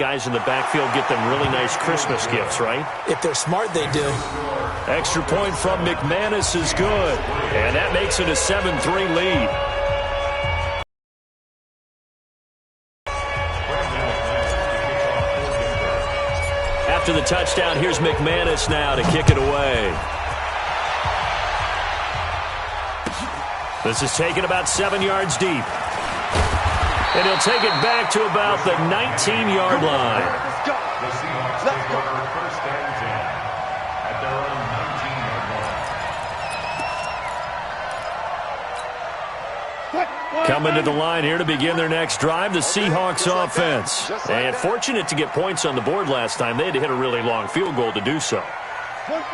Guys in the backfield get them really nice Christmas gifts, right? If they're smart, they do. Extra point from McManus is good. And that makes it a 7-3 lead. After the touchdown, here's McManus now to kick it away. This is taken about 7 yards deep. And he'll take it back to about the 19-yard line. Let's go. First and 10 at their own 19-yard line. Coming to the line here to begin their next drive, the Seahawks offense. And fortunate to get points on the board last time. They had to hit a really long field goal to do so.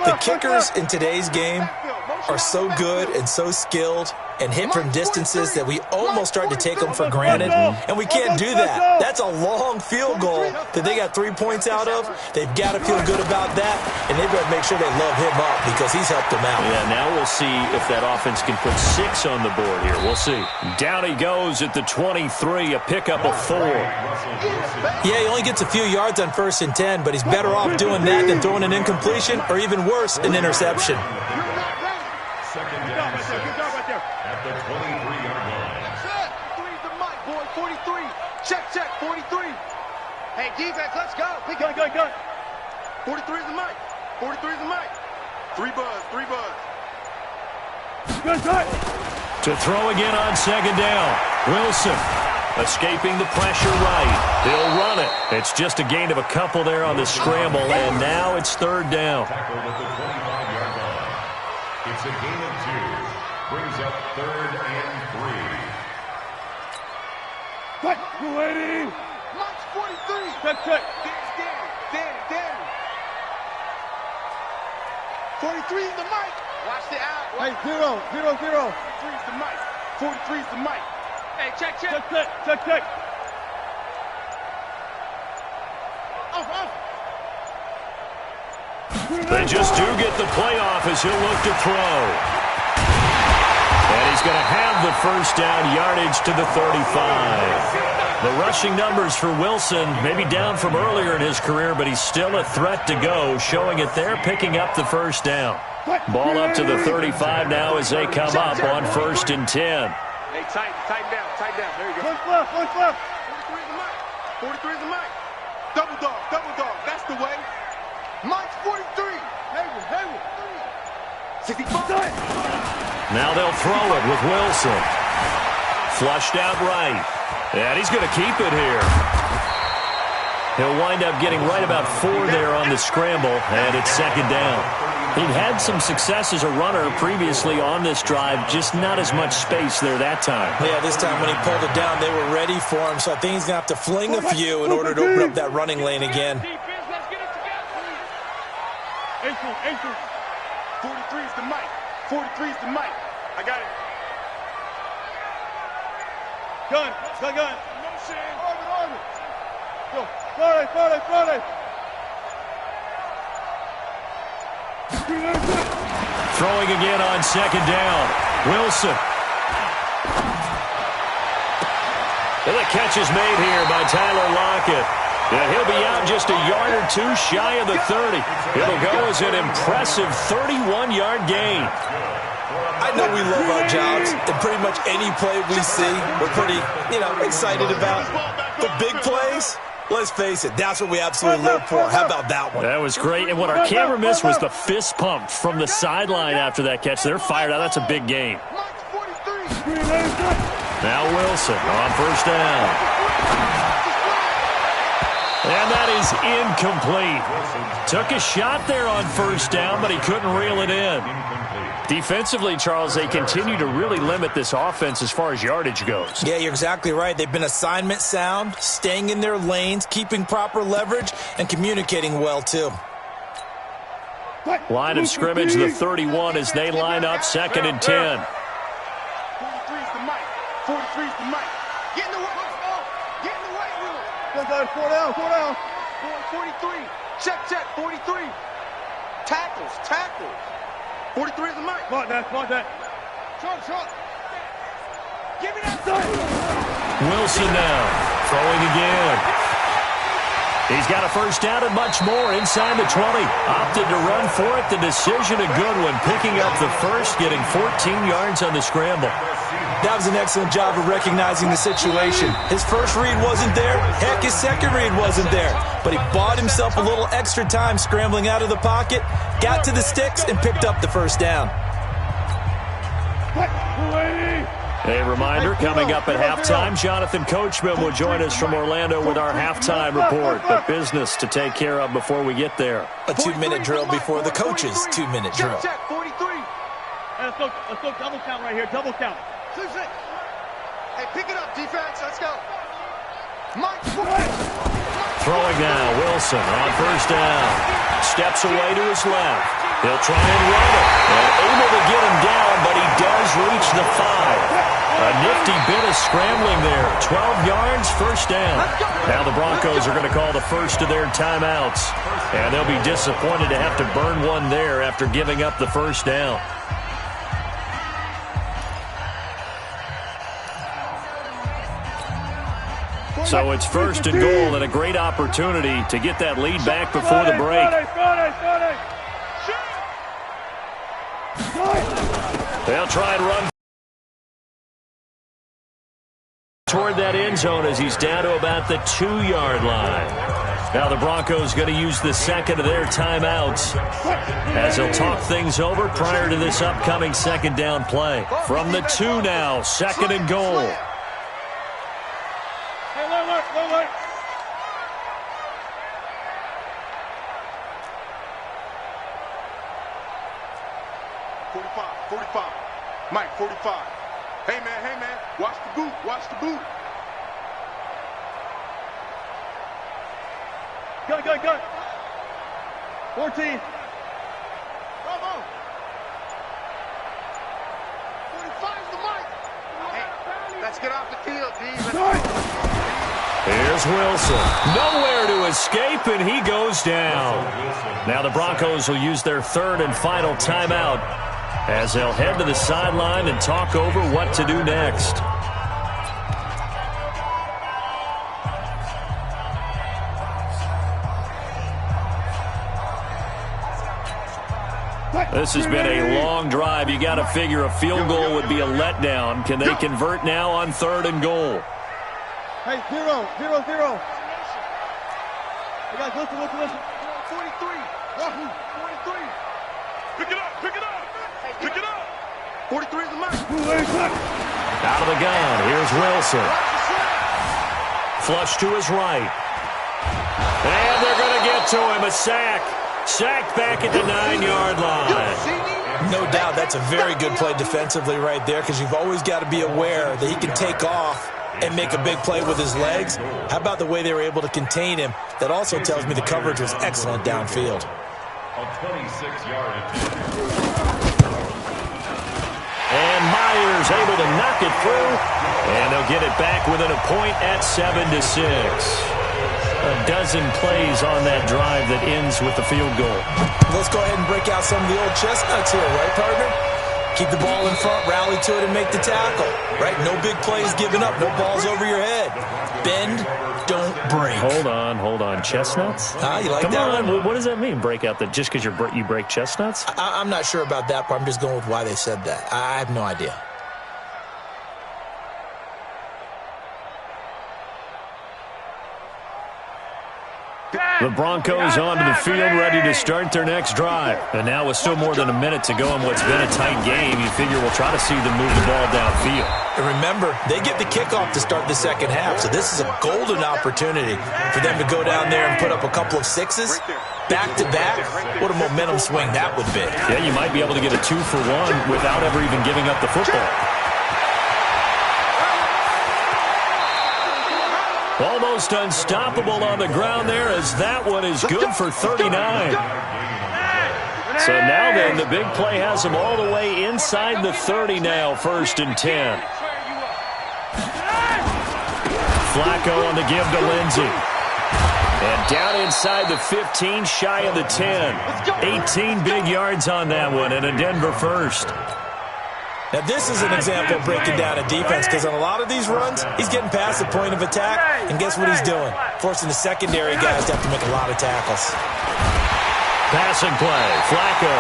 The kickers in today's game are so good and so skilled and hit from distances that we almost start to take them for granted, and we can't do that. That's a long field goal that they got 3 points out of. They've got to feel good about that, and they've got to make sure they love him up because he's helped them out. Yeah, now we'll see if that offense can put 6 on the board here. We'll see. Down he goes at the 23, a pickup of 4. Yeah, he only gets a few yards on 1st and 10, but he's better off doing that than throwing an incompletion or even worse, an interception. Second down, at the 23-yard line. 3's the mic, boy. 43. Check, 43. Hey, defense, let's go. Go. 43 is the mic. 43 is the mic. 3 buzz. To throw again on 2nd down. Wilson escaping the pressure right. They'll run it. It's just a gain of a couple there on the scramble, and now it's 3rd down. Tackled at the 25-yard line. It's a gain of 2. Brings up 3rd and 3. What? Ready? Mike's 43. Check. Danny. 43 is the mic. Watch the out. Hey, 0. 43 is the mic. 43 is the mic. Hey, check. Check. Off. They just do get the playoff as he'll look to throw. And he's going to have the 1st down, yardage to the 35. The rushing numbers for Wilson maybe down from earlier in his career, but he's still a threat to go, showing it there, picking up the 1st down. Ball up to the 35 now as they come up on 1st and 10. Hey, tighten down. There you go. One left. 43 is the mic. Double dog. That's the way. Mike's 43. Hayward. 65. Now they'll throw it with Wilson. Flushed out right. And he's going to keep it here. He'll wind up getting right about 4 there on the scramble, and it's 2nd down. He'd had some success as a runner previously on this drive, just not as much space there that time. Yeah, this time when he pulled it down, they were ready for him, so I think he's going to have to fling a few in order to open up that running lane again. 43 is the mic. 43 is the mic. I got it. Gun. Motion. Orbit. Go. Friday. Throwing again on 2nd down. Wilson. And the catch is made here by Tyler Lockett. Yeah, he'll be out just a yard or 2 shy of the 30. It'll go as an impressive 31-yard gain. I know we love our jobs, and pretty much any play we see, we're pretty, excited about. The big plays, let's face it, that's what we absolutely live for. How about that one? That was great, and what our camera missed was the fist pump from the sideline after that catch. They're fired out. That's a big gain. Mike's 43. Now Wilson on 1st down. And that is incomplete. Took a shot there on 1st down, but he couldn't reel it in. Defensively, Charles, they continue to really limit this offense as far as yardage goes. Yeah, you're exactly right. They've been assignment sound, staying in their lanes, keeping proper leverage, and communicating well, too. Line of scrimmage, the 31 as they line up 2nd and 10. 43 is the mic. 43 is the mic. Get in the way. Get in the way, Will. 4 down. 43. Check. 43. Tackles. 43 is the mic. Come on, that. Short. Give me that. Wilson now, throwing again. He's got a first down and much more inside the 20. Opted to run for it. The decision a good one. Picking up the first, getting 14 yards on the scramble. That was an excellent job of recognizing the situation. His first read wasn't there. Heck, his second read wasn't there. But he bought himself a little extra time scrambling out of the pocket, got to the sticks, and picked up the first down. A reminder, coming up at halftime, Jonathan Coachman will join us from Orlando with our halftime report. But business to take care of before we get there. A 2-minute drill before the coach's 2-minute drill. Check, 43. Hey, let's go double count right here. Double count. 2-6. Hey, pick it up, defense. Let's go. Mike. Throwing now, Wilson on first down. Steps away to his left. He'll try and run it. And able to get him down, but he does reach the 5. A nifty bit of scrambling there. 12 yards, first down. Now the Broncos are going to call the first of their timeouts. And they'll be disappointed to have to burn one there after giving up the first down. So it's first and goal and a great opportunity to get that lead back before the break. They'll try and run toward that end zone as he's down to about the 2-yard line. Now the Broncos going to use the second of their timeouts as they'll talk things over prior to this upcoming second down play. From the 2 now, second and goal. Alert. 45. Mike, 45. Hey, man. Watch the boot. Gun. 14. Bravo. 45's the Mike. Hey, let's get off the field, D. Here's Wilson. Nowhere to escape, and he goes down. Now the Broncos will use their third and final timeout as they'll head to the sideline and talk over what to do next. This has been a long drive. You got to figure a field goal would be a letdown. Can they convert now on third and goal? Hey, 0. Hey, guys, listen. 43. 43. Pick it up. 43 is the Mike. Out of the gun. Here's Wilson. Flush to his right. And they're going to get to him. A sack. Sacked back at the 9-yard line. No doubt that's a very good play defensively right there because you've always got to be aware that he can take off and make a big play with his legs. How about the way they were able to contain him? That also tells me the coverage was excellent downfield. A 26-yard And Myers able to knock it through. And they'll get it back within a point at 7-6. A dozen plays on that drive that ends with the field goal. Let's go ahead and break out some of the old chestnuts here, right, partner? Keep the ball in front, rally to it, and make the tackle, right? No big plays given up, no balls over your head. Bend, don't break. Hold on. Chestnuts? You like Come that on. one? What does that mean, break out? Just because you break chestnuts? I'm not sure about that part. I'm just going with why they said that. I have no idea. The Broncos onto the field ready to start their next drive. And now with still more than a minute to go in what's been a tight game, you figure we'll try to see them move the ball downfield. And remember, they get the kickoff to start the second half, so this is a golden opportunity for them to go down there and put up a couple of sixes back-to-back. What a momentum swing that would be. Yeah, you might be able to get a 2-for-1 without ever even giving up the football. Almost unstoppable on the ground there as that one is good for 39. So now then, the big play has them all the way inside the 30 now, 1st and 10. Flacco on the give to Lindsey. And down inside the 15, shy of the 10. 18 big yards on that one and a Denver first. Now, this is an example of breaking down a defense because on a lot of these runs, he's getting past the point of attack, and guess what he's doing? Forcing the secondary guys to have to make a lot of tackles. Passing play. Flacco.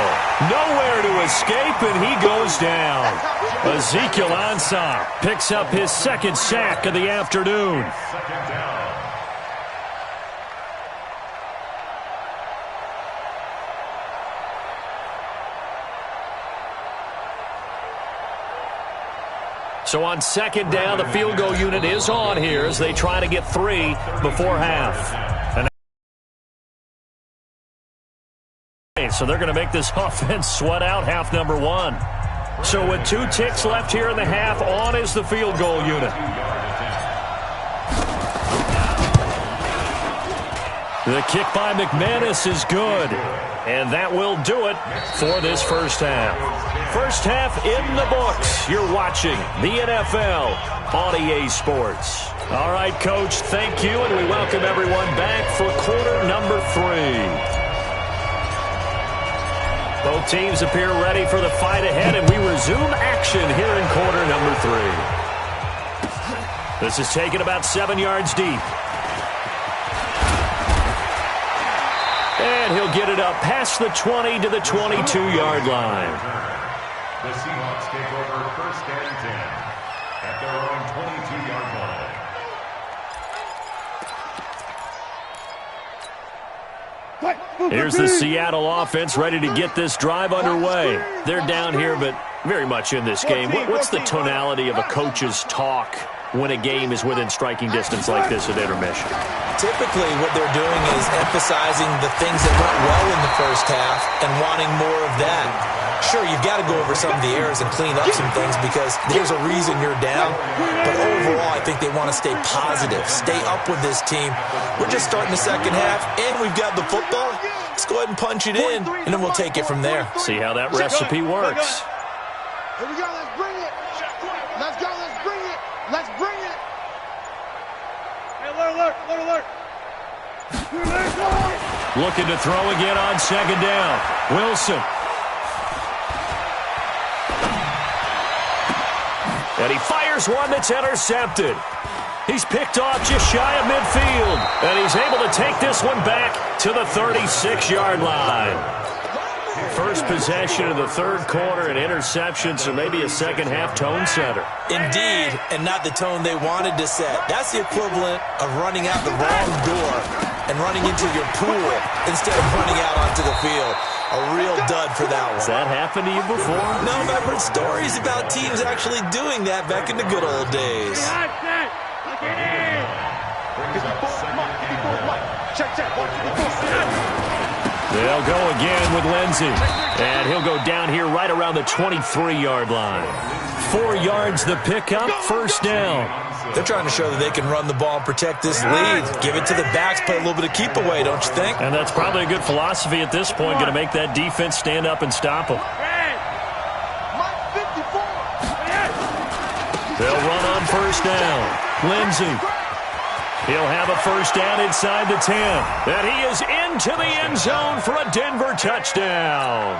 Nowhere to escape, and he goes down. Ezekiel Ansah picks up his second sack of the afternoon. Second down. So on second down, the field goal unit is on here as they try to get 3 before half. So they're going to make this offense sweat out half number 1. So with 2 ticks left here in the half, on is the field goal unit. The kick by McManus is good. And that will do it for this first half. First half in the books. You're watching the NFL on EA Sports. All right, Coach, thank you, and we welcome everyone back for quarter number 3. Both teams appear ready for the fight ahead, and we resume action here in quarter number 3. This is taken about 7 yards deep. And he'll get it up past the 20 to the 22-yard line. The Seahawks take over first and 10 at their own 22-yard line. Here's the Seattle offense ready to get this drive underway. They're down here, but very much in this game. What's the tonality of a coach's talk when a game is within striking distance like this at intermission? Typically, what they're doing is emphasizing the things that went well in the first half and wanting more of that. Sure, you've got to go over some of the errors and clean up some things because there's a reason you're down. But overall, I think they want to stay positive, stay up with this team. We're just starting the second half, and we've got the football. Let's go ahead and punch it in, and then we'll take it from there. See how that recipe works. Here we go, let's bring it. Let's go, let's bring it. Let's bring it. Hey, alert. Looking to throw again on second down. Wilson. And he fires one that's intercepted. He's picked off just shy of midfield. And he's able to take this one back to the 36-yard line. First possession of the third quarter, an interception, so maybe a second-half tone setter. Indeed, and not the tone they wanted to set. That's the equivalent of running out the wrong door and running into your pool instead of running out onto the field. A real dud for that one. Has that happened to you before? No, but I've heard stories about teams actually doing that back in the good old days. They'll go again with Lindsey. And he'll go down here right around the 23-yard line. 4 yards the pickup, first down. They're trying to show that they can run the ball and protect this lead. Give it to the backs, play a little bit of keep away, don't you think? And that's probably a good philosophy at this point, going to make that defense stand up and stop them. They'll run on first down. Lindsey. He'll have a first down inside the 10. And he is into the end zone for a Denver touchdown.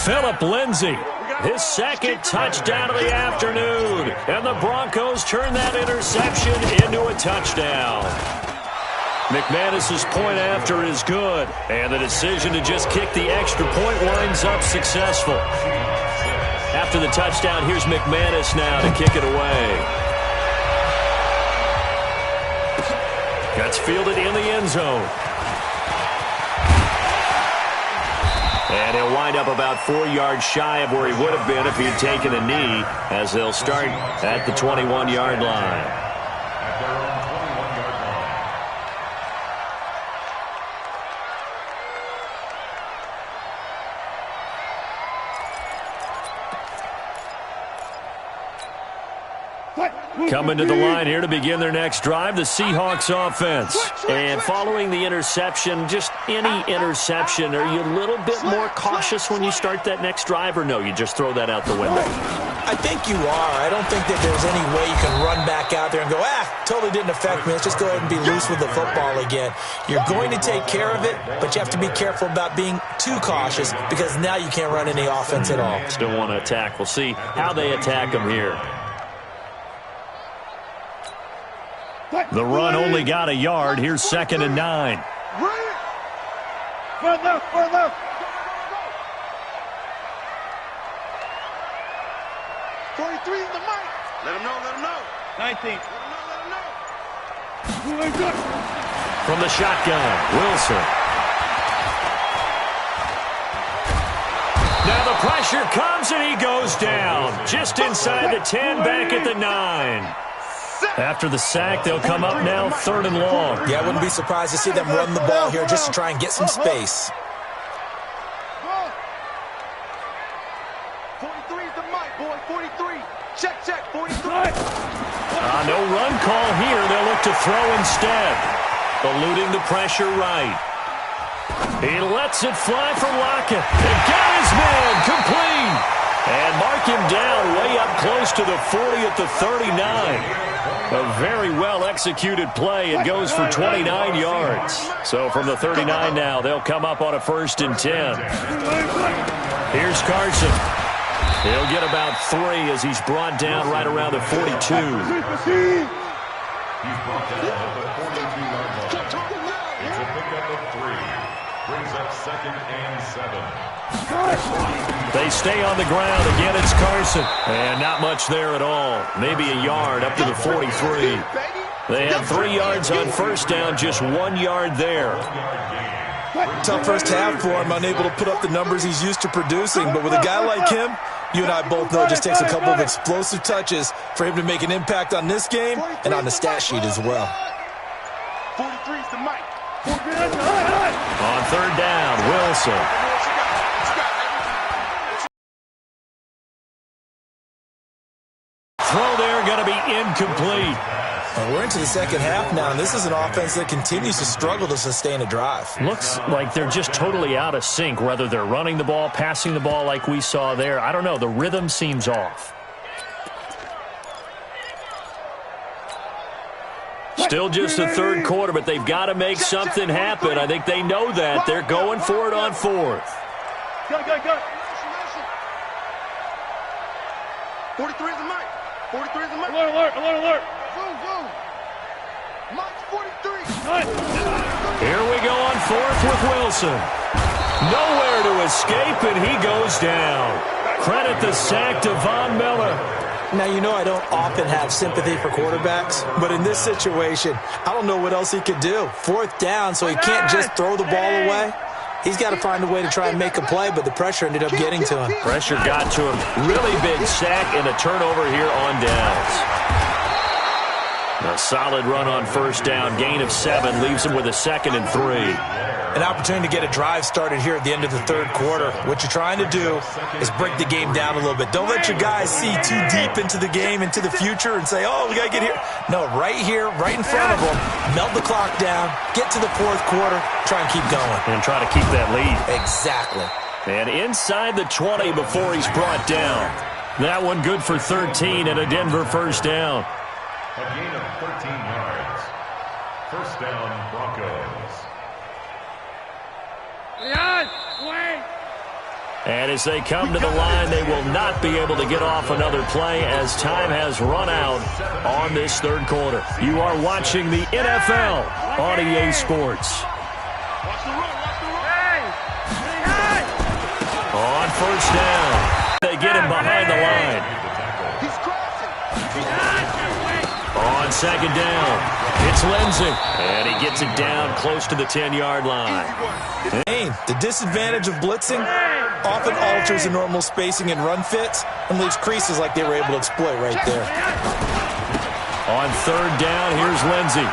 Phillip Lindsey, his second touchdown of the afternoon. And the Broncos turn that interception into a touchdown. McManus's point after is good. And the decision to just kick the extra point winds up successful. After the touchdown, here's McManus now to kick it away. That's fielded in the end zone. And he'll wind up about 4 yards shy of where he would have been if he'd taken a knee, as they'll start at the 21-yard line. At their own 21-yard line. Coming to the line here to begin their next drive, the Seahawks offense. And following the interception, just any interception, are you a little bit more cautious when you start that next drive, or no, you just throw that out the window? I think you are. I don't think that there's any way you can run back out there and go, totally didn't affect me. Let's just go ahead and be loose with the football again. You're going to take care of it, but you have to be careful about being too cautious because now you can't run any offense at all. Still want to attack. We'll see how they attack them here. The run only got a yard. Here's 2nd and 9. Far left. 43 is the mic. Let him know. 19. Let him know. Moving good. From the shotgun, Wilson. Now the pressure comes and he goes down. Just inside the 10, back at the 9. After the sack, they'll come up now 3rd and long. Yeah, I wouldn't be surprised to see them run the ball here just to try and get some space. 43 is the mic, boy. 43. Check, 43. No run call here. They'll look to throw instead. Eluding the pressure right. He lets it fly for Lockett. They got his man complete. And mark him down way up close to the 40 at the 39. A very well-executed play. It goes for 29 yards. So from the 39 now, they'll come up on a 1st and 10. Here's Carson. He'll get about 3 as he's brought down right around the 42. He's brought down at the 42-yard line. It's a pickup of 3. Brings up 2nd and 7. They stay on the ground. Again, it's Carson. And not much there at all. Maybe a yard up to the 43. They have 3 yards on 1st down, just 1 yard there. Tough first half for him, unable to put up the numbers he's used to producing. But with a guy like him, you and I both know it just takes a couple of explosive touches for him to make an impact on this game and on the stat sheet as well. 43 is the mic. On 3rd down, Wilson. Throw there going to be incomplete. And we're into the second half now, and this is an offense that continues to struggle to sustain a drive. Looks like they're just totally out of sync, whether they're running the ball, passing the ball like we saw there. I don't know. The rhythm seems off. Still just the 3rd quarter, but they've got to make something happen. I think they know that. They're going for it on 4th. Go. 43 is the mic. 43 is the mic. Alert. Boom. Mike's 43. Here we go on 4th with Wilson. Nowhere to escape, and he goes down. Credit the sack to Von Miller. Now, you know I don't often have sympathy for quarterbacks, but in this situation, I don't know what else he could do. 4th down, so he can't just throw the ball away. He's got to find a way to try and make a play, but the pressure ended up getting to him. Pressure got to him. Really big sack and a turnover here on downs. A solid run on 1st down. Gain of 7 leaves him with a 2nd and 3. An opportunity to get a drive started here at the end of the 3rd quarter. What you're trying to do is break the game down a little bit. Don't let your guys see too deep into the game, into the future, and say, oh, we got to get here. No, right here, right in front of them, melt the clock down, get to the 4th quarter, try and keep going. And try to keep that lead. Exactly. And inside the 20 before he's brought down. That one good for 13 and a Denver 1st down. A gain of 13 yards. 1st down, Broncos. And as they come to the line, they will not be able to get off another play as time has run out on this 3rd quarter. You are watching the NFL on EA Sports. On 1st down, they get him behind the line. On 2nd down, it's Lindsey. And he gets it down close to the 10-yard line. The disadvantage of blitzing often alters the normal spacing and run fits and leaves creases like they were able to exploit right there. On 3rd down, here's Lindsey.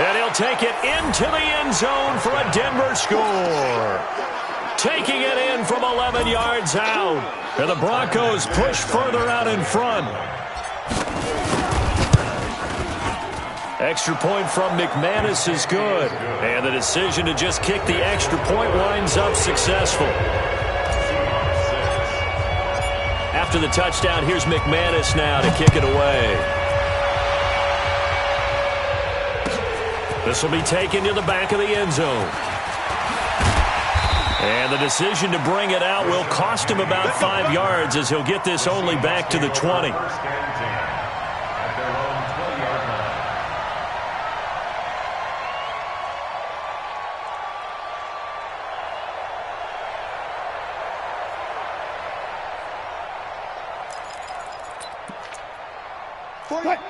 And he'll take it into the end zone for a Denver score. Taking it in from 11 yards out. And the Broncos push further out in front. Extra point from McManus is good. And the decision to just kick the extra point winds up successful. after the touchdown. Here's McManus now to kick it away. This will be taken to the back of the end zone. And the decision to bring it out will cost him about 5 yards as he'll get this only back to the 20.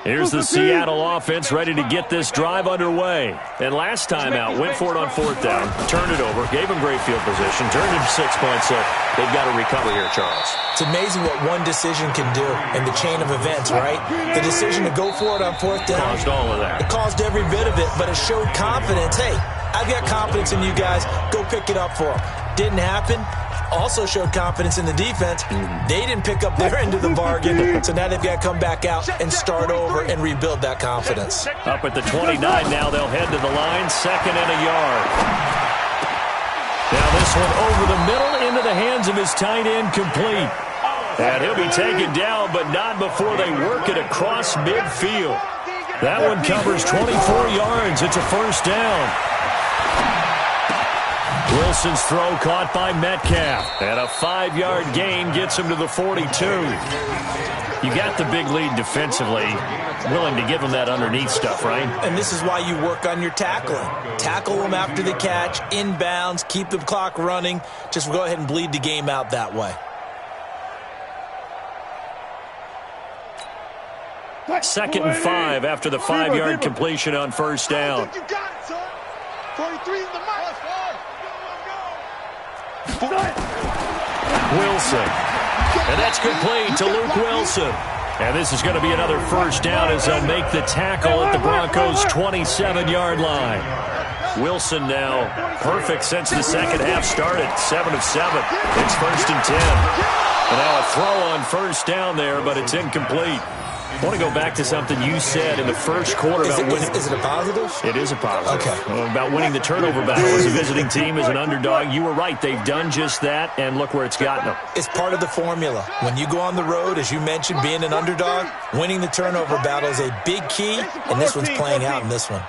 Here's the Seattle offense ready to get this drive underway. And last time out, went for it on 4th down, turned it over, gave him great field position, turned it 6 points, so they've got to recover here, Charles. It's amazing what one decision can do in the chain of events, right? The decision to go for it on 4th down. Caused all of that. It caused every bit of it, but it showed confidence. Hey, I've got confidence in you guys. Go pick it up for them. Didn't happen. Also showed confidence in the defense. They didn't pick up their end of the bargain, so now they've got to come back out and start over and rebuild that confidence. Up at the 29 now, they'll head to the line, 2nd and a yard. Now this one over the middle into the hands of his tight end, complete. And he'll be taken down, but not before they work it across midfield. That one covers 24 yards. It's a 1st down. Wilson's throw caught by Metcalf. And a 5-yard gain gets him to the 42. You got the big lead defensively. Willing to give him that underneath stuff, right? And this is why you work on your tackling. Tackle them after the catch, inbounds, keep the clock running. Just go ahead and bleed the game out that way. 2nd and 5 after the 5-yard completion on 1st down. You got it, son. 43 is the mark. Wilson. And that's complete to Luke Wilson. And this is going to be another 1st down as they'll make the tackle at the Broncos' 27-yard line. Wilson now perfect since the second half started. 7 of 7. It's 1st and 10. And now a throw on 1st down there, but it's incomplete. I want to go back to something you said in the first quarter about winning. Is it a positive? It is a positive. Okay. About winning the turnover battle as a visiting team, as an underdog. You were right. They've done just that, and look where it's gotten them. It's part of the formula. When you go on the road, as you mentioned, being an underdog, winning the turnover battle is a big key, and this one's playing out in this one.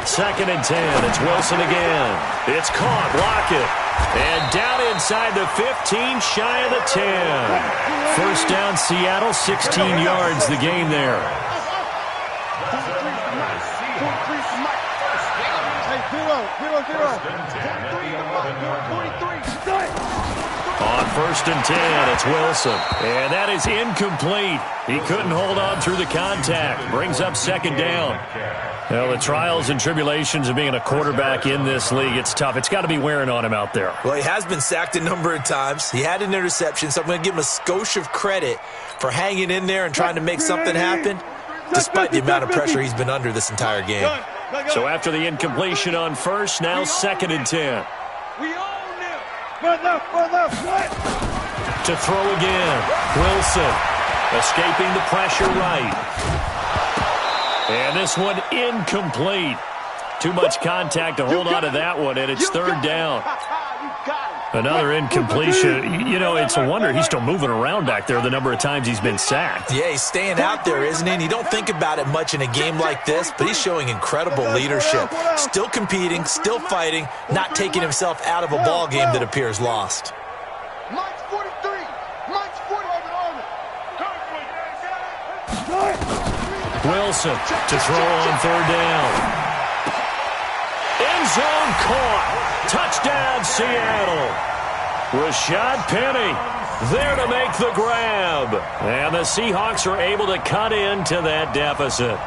2nd and 10. It's Wilson again. It's caught. Block it. And down inside the 15, shy of the 10. 1st down, Seattle, 16 yards, the gain there. On 1st and 10, it's Wilson. And that is incomplete. He couldn't hold on through the contact. Brings up 2nd down. Well, the trials and tribulations of being a quarterback in this league, it's tough. It's got to be wearing on him out there. Well, he has been sacked a number of times. He had an interception, so I'm going to give him a skosh of credit for hanging in there and trying to make something happen, despite the amount of pressure he's been under this entire game. So after the incompletion on 1st, now 2nd and 10. To throw again. Wilson escaping the pressure right. And this one incomplete. Too much contact to hold on to that one, and it's 3rd down. Another incompletion. You know, it's a wonder he's still moving around back there the number of times he's been sacked. Yeah, he's staying out there, isn't he? And you don't think about it much in a game like this, but he's showing incredible leadership. Still competing, still fighting, not taking himself out of a ball game that appears lost. Mike's 43. Mike's 40. Wilson to throw on 3rd down. End zone caught. Touchdown, Seattle. Rashad Penny there to make the grab. And the Seahawks are able to cut into that deficit.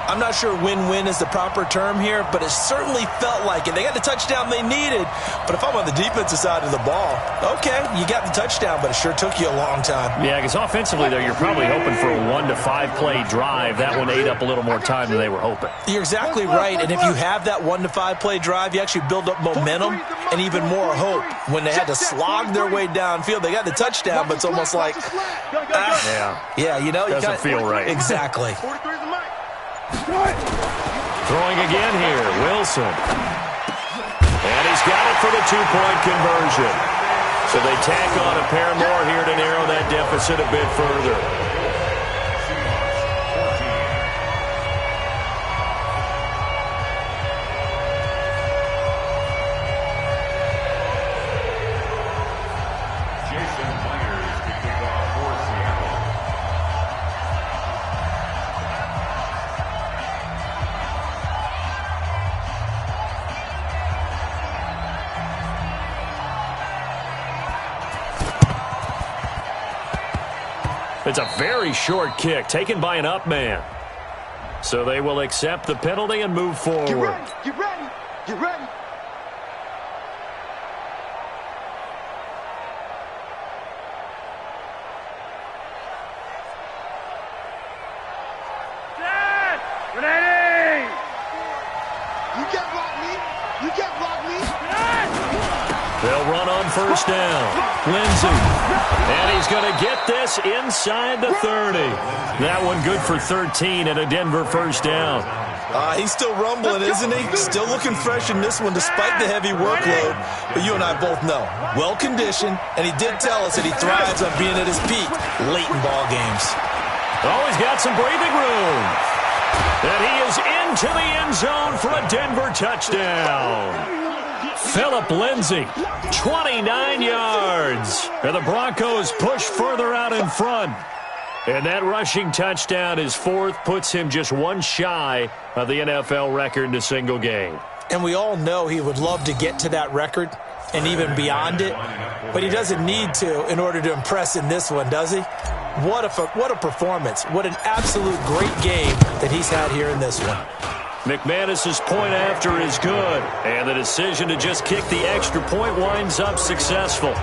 I'm not sure win-win is the proper term here, but it certainly felt like it. They got the touchdown they needed, but if I'm on the defensive side of the ball, okay, you got the touchdown, but it sure took you a long time. Yeah, because offensively, though, you're probably hoping for a 1 to 5 play drive. That one ate up a little more time than they were hoping. You're exactly right, and if you have that 1 to 5 play drive, you actually build up momentum and even more hope. When they had to slog their way downfield, they got the touchdown, but it's almost like, yeah, you know, doesn't feel right. Exactly. Throwing again here, Wilson. And he's got it for the 2-point conversion. So they tack on a pair more here to narrow that deficit a bit further. It's a very short kick taken by an up man. So they will accept the penalty and move forward. Get ready, get ready, get ready. Set! Ready! You can't block me. You can't block me. They'll run on first down. Lindsey. And he's going to get this inside the 30. That one good for 13 and a Denver first down. He's still rumbling, isn't he? Still looking fresh in this one despite the heavy workload. But you and I both know, well-conditioned, and he did tell us that he thrives on being at his peak late in ball games. Oh, he's got some breathing room. And he is into the end zone for a Denver touchdown. Phillip Lindsay, 29 yards. And the Broncos push further out in front. And that rushing touchdown, his fourth, puts him just one shy of the NFL record in a single game. And we all know he would love to get to that record and even beyond it. But he doesn't need to in order to impress in this one, does he? What a performance. What an absolute great game that he's had here in this one. McManus's point after is good, and the decision to just kick the extra point winds up successful.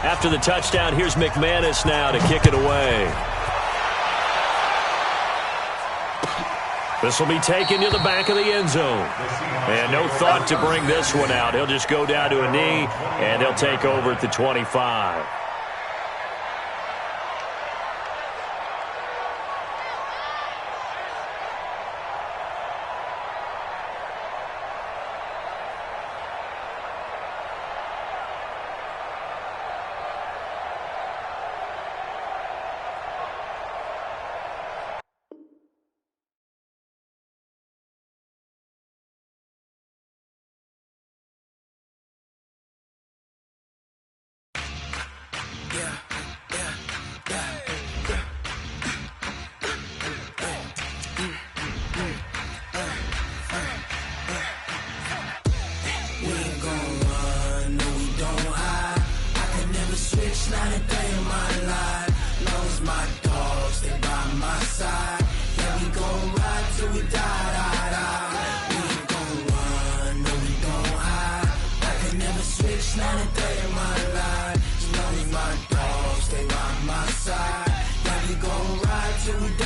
After the touchdown, here's McManus now to kick it away. This will be taken to the back of the end zone. And no thought to bring this one out. He'll just go down to a knee, and he'll take over at the 25. Not a day in my life. Knows my dogs, they by my side. Yeah, we gon' ride till we die. We ain't gon' run, no, we don't hide. I can never switch, not a day in my life. Knows my dogs, they by my side. Yeah, we gon' ride till we die.